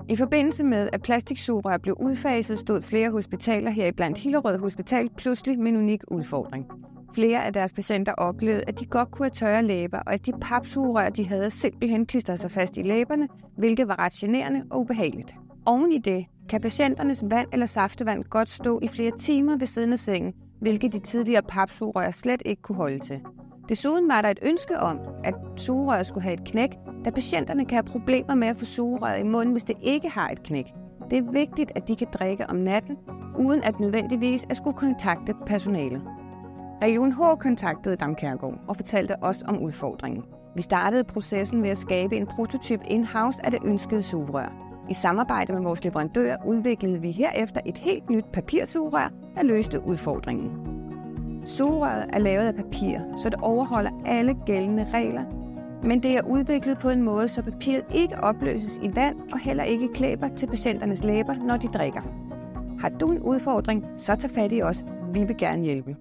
I forbindelse med, at plastiksugerør blev udfaset, stod flere hospitaler, heriblandt Hillerød Hospital, pludselig med en unik udfordring. Flere af deres patienter oplevede, at de godt kunne have tørre læber, og at de papsugerør, de havde, simpelthen klistrede sig fast i læberne, hvilket var ret generende og ubehageligt. Oven i det kan patienternes vand eller saftevand godt stå i flere timer ved siden af sengen, hvilket de tidligere papsugerør slet ikke kunne holde til. Desuden var der et ønske om, at sugerøret skulle have et knæk, da patienterne kan have problemer med at få sugerøret i munden, hvis det ikke har et knæk. Det er vigtigt, at de kan drikke om natten, uden at nødvendigvis at skulle kontakte personalet. Region H kontaktede Damkjærgaard og fortalte os om udfordringen. Vi startede processen ved at skabe en prototyp in-house af det ønskede sugerør. I samarbejde med vores leverandør udviklede vi herefter et helt nyt papirsugerør, der løste udfordringen. Sugerøret er lavet af papir, så det overholder alle gældende regler, men det er udviklet på en måde, så papiret ikke opløses i vand og heller ikke klæber til patienternes læber, når de drikker. Har du en udfordring, så tag fat i os. Vi vil gerne hjælpe.